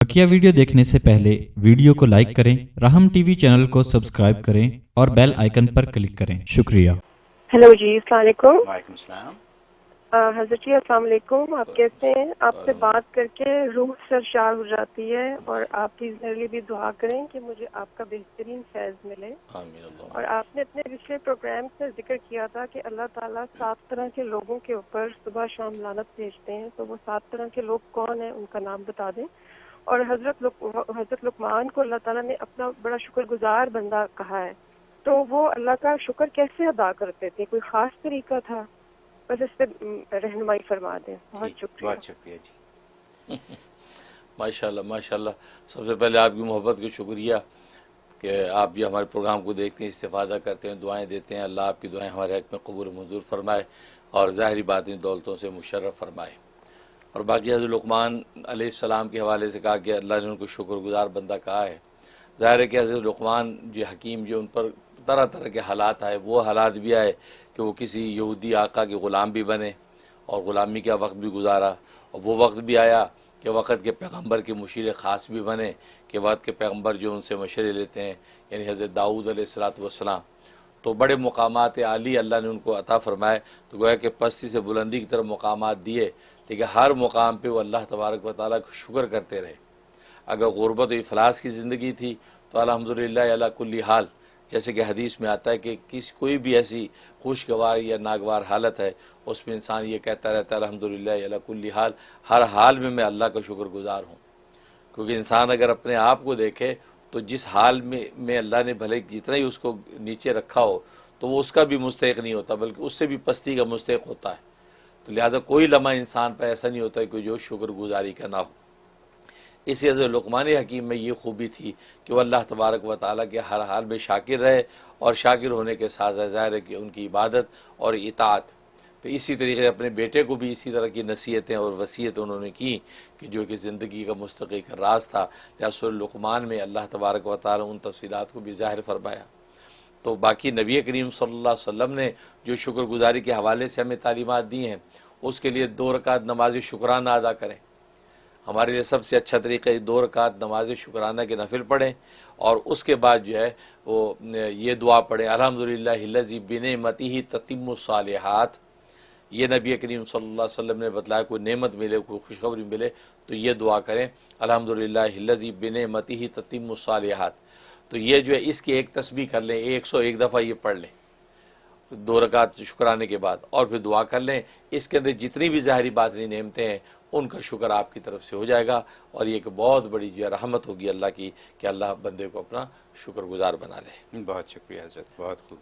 बकिया video देखने से पहले वीडियो को लाइक करें, राहम टीवी चैनल को सब्सक्राइब करें और बेल आइकन पर क्लिक करें। शुक्रिया। हेलो जी, अस्सलाम वालेकुम। वालेकुम सलाम। हजरत जी अस्सलाम वालेकुम। आप कैसे हैं? आपसे बात करके रूह सरशार हो जाती है और आप प्लीज़ मेरे लिए भी दुआ करें कि मुझे आपका बेहतरीन फैज़ मिले। आमीन। और आपने अपने पिछले प्रोग्राम में जिक्र किया था कि अल्लाह ताला 7 तरह के लोगों के ऊपर सुबह शाम लानत भेजते हैं, तो वो 7 तरह के लोग कौन हैं, उनका नाम बता दें। और हजरत लुकमान को अल्लाह ताला ने अपना बड़ा शुक्रगुजार बंदा कहा है, तो वो अल्लाह का शुक्र कैसे अदा करते थे? कोई ख़ास तरीका था? बस इस पे रहनुमाई फरमा दें। बहुत शुक्रिया। बहुत शुक्रिया जी। माशाल्लाह माशाल्लाह। सबसे पहले आपकी मोहब्बत का शुक्रिया कि आप भी हमारे प्रोग्राम को देखते हैं, इस्तेफ़ादा करते हैं, दुआएं देते हैं। अल्लाह आपकी दुआएं हमारे हक़ में कबूल मंजूर फरमाए और ज़ाहिरी बातिनी दौलतों से मुशर्रफ फरमाए। और बाकी हज़रत लुक़मान अलैहिस्सलाम के हवाले से कहा कि अल्लाह ने उनको शुक्रगुजार बंदा कहा है। ज़ाहिर है कि हज़रत लुक़मान जो हकीम जो उन पर तरह तरह के हालात आए, वो हालात भी आए कि वो किसी यहूदी आका के ग़ुलाम भी बने और ग़ुलामी का वक्त भी गुजारा। और वो वक्त भी आया कि वक़्त के पैगम्बर के मुशीर ख़ास भी बने कि वक़्त के पैगम्बर जो उनसे मशवरे लेते हैं, यानी हज़रत दाऊद अलैहिस्सलाम। तो बड़े मकामात आली अल्लाह ने उनको अता फ़रमाए। तो गोया कि पस्ती से बुलंदी की तरफ मकामात दिए, लेकिन हर मुकाम पर वो अल्लाह तबारक व तआला का शुक्र करते रहे। अगर ग़ुरबत व इफ़लास की ज़िंदगी थी तो अल्हम्दुलिल्लाह अला कुल्ली हाल, जैसे कि हदीस में आता है कि कोई भी ऐसी खुशगवार या नागवार हालत है, उसमें इंसान ये कहता रहता है अल्हम्दुलिल्लाह अला कुल्ली हाल, हर हाल में मैं अल्लाह का शुक्रगुजार हूँ। क्योंकि इंसान अगर अपने आप को देखे तो जिस हाल में अल्लाह ने भले जितना ही उसको नीचे रखा हो, तो वो उसका भी मुस्तहिक नहीं होता, बल्कि उससे भी पस्ती का मुस्तहिक होता है। तो लिहाजा कोई लम्हा इंसान पर ऐसा नहीं होता कि जो शुक्रगुजारी का ना हो। इसी हज़रत लुक़मान हकीम में ये खूबी थी कि वह अल्लाह तबारक व तआला के हर हाल में शाकिर रहे, और शाकिर होने के साथ ज़ाहिर है कि उनकी इबादत और इताअत। तो इसी तरीके से अपने बेटे को भी इसी तरह की नसीहतें और वसीयत उन्होंने की कि जो कि ज़िंदगी का मुस्तक़िल राज था। या सूरह लुक़मान में अल्लाह तबारक व तआला उन तफ़सीलात को भी ज़ाहिर फरमाया। तो बाकी नबी करीम सल्लल्लाहु अलैहि वसल्लम ने जो शुक्रगुजारी के हवाले से हमें तालीमात दी हैं, उसके लिए 2 रकात नमाज शुक्राना अदा करें। हमारे लिए सबसे अच्छा तरीका 2 रकात नमाज शुक्राना के नफिल पढ़ें, और उसके बाद जो है वो ये दुआ पढ़ें, अल्हम्दुलिल्लाहिल्लज़ी बिनिअमतिही ततिम्मुस्सालिहात। ये नबी करीम सल्लल्लाहु अलैहि वसल्लम ने बतलाया, कोई नेमत मिले, कोई खुशखबरी मिले तो ये दुआ करें, अल्हम्दुलिल्लाहिल्लज़ी बिनिअमतिही ततिम्मुस्सालिहात। तो ये जो है इसकी एक तस्बीह कर लें, 101 दफ़ा ये पढ़ लें 2 रकात शुक्राने के बाद, और फिर दुआ कर लें। इसके अंदर जितनी भी ज़ाहिरी बातनी नेमतें हैं उनका शुक्र आपकी तरफ से हो जाएगा, और ये एक बहुत बड़ी जो रहमत होगी अल्लाह की कि अल्लाह बंदे को अपना शुक्रगुजार बना ले। बहुत शुक्रिया हज़रत, बहुत खूब।